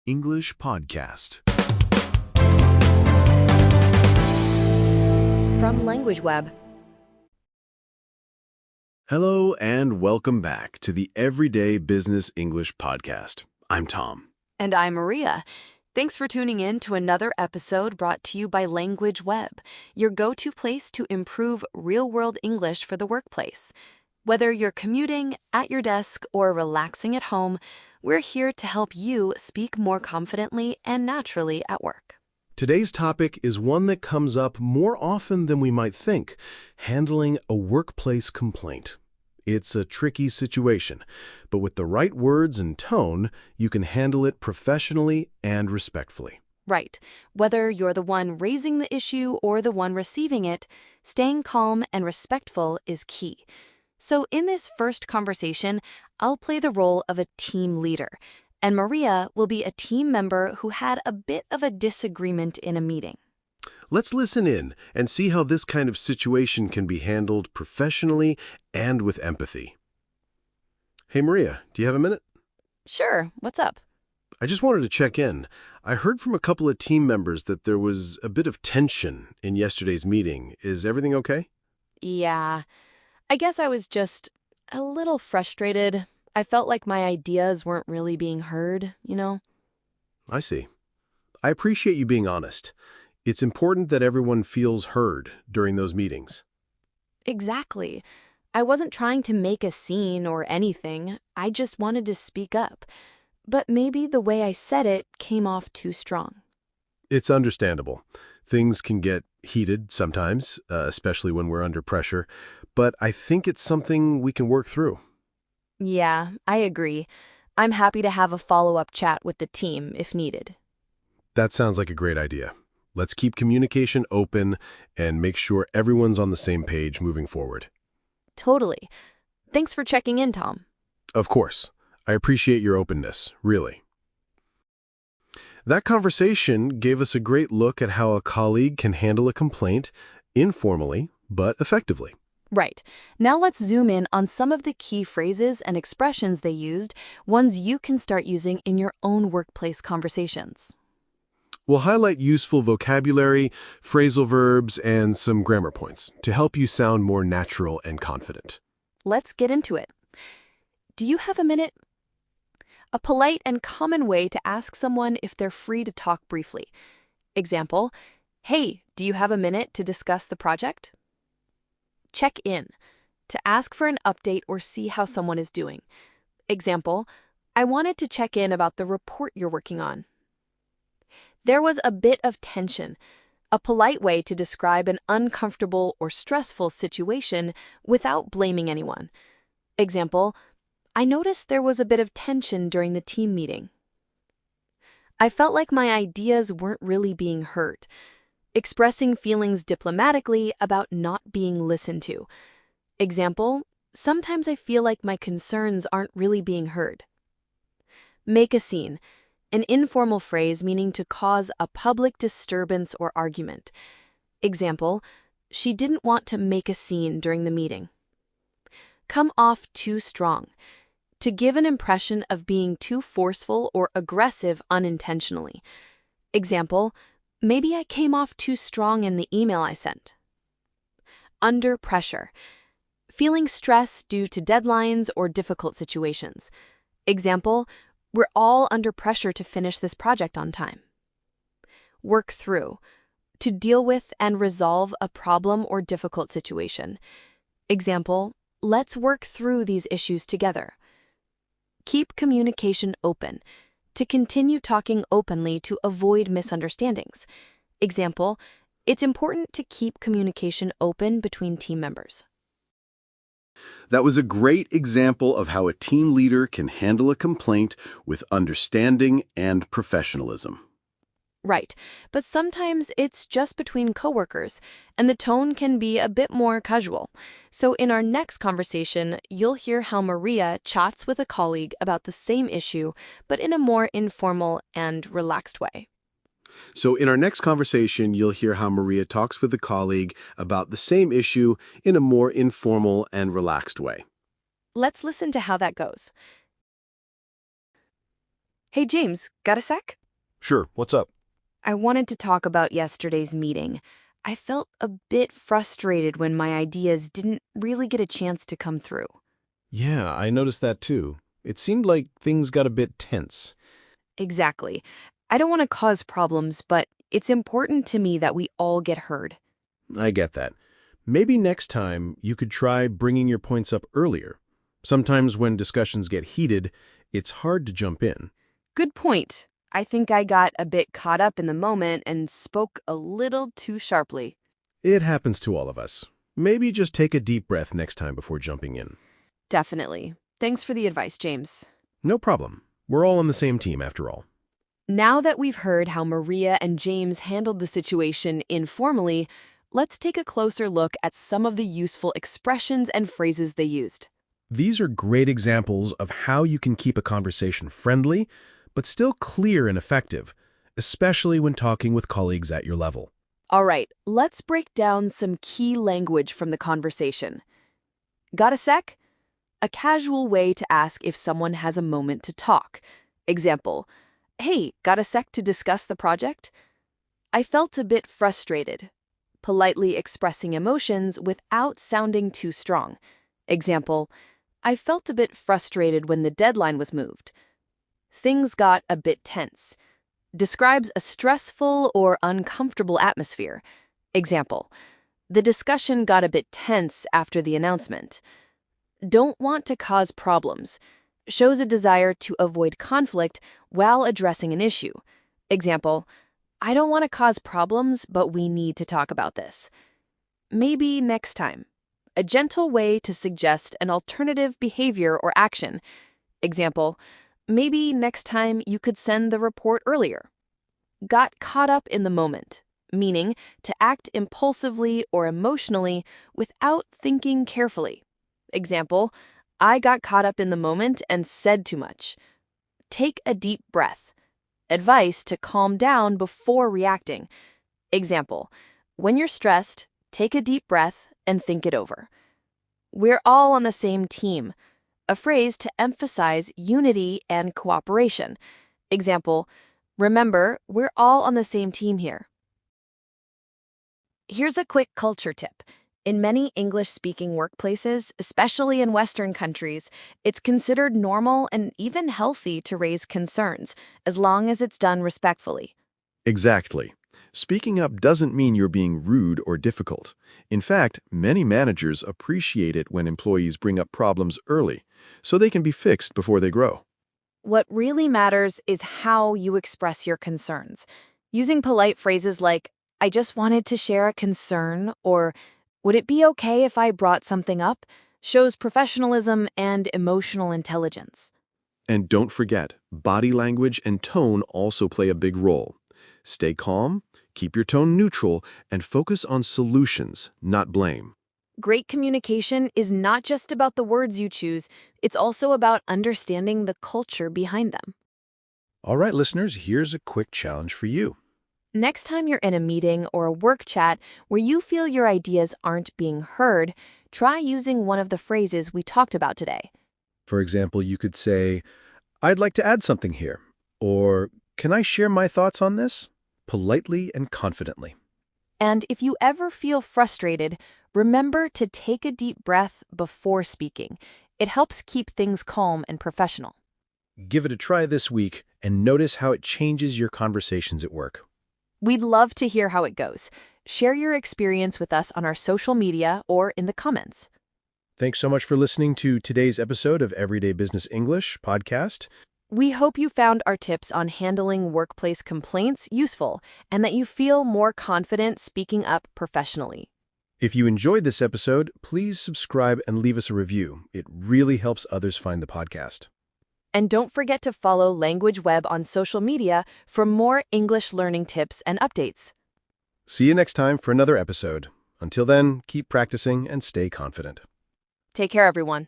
English podcast. From LangWidge Web. Hello and welcome back to the Everyday Business English podcast. I'm Tom. And I'm Maria. Thanks for tuning in to another episode brought to you by LangWidge Web, your go-to place to improve real-world English for the workplace. Whether you're commuting, at your desk, or relaxing at home, we're here to help you speak more confidently and naturally at work. Today's topic is one that comes up more often than we might think, handling a workplace complaint. It's a tricky situation, but with the right words and tone, you can handle it professionally and respectfully. Right. Whether you're the one raising the issue or the one receiving it, staying calm and respectful is key. So in this first conversation, I'll play the role of a team leader, and Maria will be a team member who had a bit of a disagreement in a meeting. Let's listen in and see how this kind of situation can be handled professionally and with empathy. Hey Maria, do you have a minute? Sure, what's up? I just wanted to check in. I heard from a couple of team members that there was a bit of tension in yesterday's meeting. Is everything okay? Yeah, I guess I was just a little frustrated. I felt like my ideas weren't really being heard, I see. I appreciate you being honest. It's important that everyone feels heard during those meetings. Exactly. I wasn't trying to make a scene or anything. I just wanted to speak up. But maybe the way I said it came off too strong. It's understandable. Things can get heated sometimes, especially when we're under pressure, but I think it's something we can work through. Yeah, I agree. I'm happy to have a follow-up chat with the team if needed. That sounds like a great idea. Let's keep communication open and make sure everyone's on the same page moving forward. Totally. Thanks for checking in, Tom. Of course. I appreciate your openness, really. That conversation gave us a great look at how a colleague can handle a complaint informally but effectively. Right. Now let's zoom in on some of the key phrases and expressions they used, ones you can start using in your own workplace conversations. We'll highlight useful vocabulary, phrasal verbs, and some grammar points to help you sound more natural and confident. Let's get into it. Do you have a minute? A polite and common way to ask someone if they're free to talk briefly. Example, hey, do you have a minute to discuss the project? Check in, to ask for an update or see how someone is doing. Example, I wanted to check in about the report you're working on. There was a bit of tension, a polite way to describe an uncomfortable or stressful situation without blaming anyone. Example, I noticed there was a bit of tension during the team meeting. I felt like my ideas weren't really being heard. Expressing feelings diplomatically about not being listened to. Example, sometimes I feel like my concerns aren't really being heard. Make a scene, an informal phrase meaning to cause a public disturbance or argument. Example, she didn't want to make a scene during the meeting. Come off too strong, to give an impression of being too forceful or aggressive unintentionally. Example, maybe I came off too strong in the email I sent. Under pressure, feeling stress due to deadlines or difficult situations. Example, we're all under pressure to finish this project on time. Work through, to deal with and resolve a problem or difficult situation. Example, let's work through these issues together. Keep communication open, to continue talking openly to avoid misunderstandings. Example, it's important to keep communication open between team members. That was a great example of how a team leader can handle a complaint with understanding and professionalism. Right, but sometimes it's just between coworkers, and the tone can be a bit more casual. So in our next conversation, you'll hear how Maria chats with a colleague about the same issue, but in a more informal and relaxed way. So in our next conversation, you'll hear how Maria talks with a colleague about the same issue in a more informal and relaxed way. Let's listen to how that goes. Hey, James, got a sec? Sure, what's up? I wanted to talk about yesterday's meeting. I felt a bit frustrated when my ideas didn't really get a chance to come through. Yeah, I noticed that too. It seemed like things got a bit tense. Exactly. I don't want to cause problems, but it's important to me that we all get heard. I get that. Maybe next time you could try bringing your points up earlier. Sometimes when discussions get heated, it's hard to jump in. Good point. I think I got a bit caught up in the moment and spoke a little too sharply. It happens to all of us. Maybe just take a deep breath next time before jumping in. Definitely. Thanks for the advice, James. No problem. We're all on the same team after all. Now that we've heard how Maria and James handled the situation informally, let's take a closer look at some of the useful expressions and phrases they used. These are great examples of how you can keep a conversation friendly, but still clear and effective, especially when talking with colleagues at your level. All right, let's break down some key language from the conversation. Got a sec? A casual way to ask if someone has a moment to talk. Example, hey, got a sec to discuss the project? I felt a bit frustrated. Politely expressing emotions without sounding too strong. Example, I felt a bit frustrated when the deadline was moved. Things got a bit tense. Describes a stressful or uncomfortable atmosphere. Example, the discussion got a bit tense after the announcement. Don't want to cause problems. Shows a desire to avoid conflict while addressing an issue. Example, I don't want to cause problems, but we need to talk about this. Maybe next time. A gentle way to suggest an alternative behavior or action. Example, maybe next time you could send the report earlier. Got caught up in the moment, meaning to act impulsively or emotionally without thinking carefully. Example, I got caught up in the moment and said too much. Take a deep breath. Advice to calm down before reacting. Example, when you're stressed, take a deep breath and think it over. We're all on the same team. A phrase to emphasize unity and cooperation. Example, remember, we're all on the same team here. Here's a quick culture tip. In many English-speaking workplaces, especially in Western countries, it's considered normal and even healthy to raise concerns, as long as it's done respectfully. Exactly. Speaking up doesn't mean you're being rude or difficult. In fact, many managers appreciate it when employees bring up problems early, so they can be fixed before they grow. What really matters is how you express your concerns. Using polite phrases like, I just wanted to share a concern, or would it be okay if I brought something up, shows professionalism and emotional intelligence. And don't forget, body language and tone also play a big role. Stay calm, keep your tone neutral, and focus on solutions, not blame. Great communication is not just about the words you choose, it's also about understanding the culture behind them. All right, listeners, here's a quick challenge for you. Next time you're in a meeting or a work chat where you feel your ideas aren't being heard, try using one of the phrases we talked about today. For example, you could say, I'd like to add something here, or can I share my thoughts on this? Politely and confidently. And if you ever feel frustrated, remember to take a deep breath before speaking. It helps keep things calm and professional. Give it a try this week and notice how it changes your conversations at work. We'd love to hear how it goes. Share your experience with us on our social media or in the comments. Thanks so much for listening to today's episode of Everyday Business English podcast. We hope you found our tips on handling workplace complaints useful and that you feel more confident speaking up professionally. If you enjoyed this episode, please subscribe and leave us a review. It really helps others find the podcast. And don't forget to follow LangWidge Web on social media for more English learning tips and updates. See you next time for another episode. Until then, keep practicing and stay confident. Take care, everyone.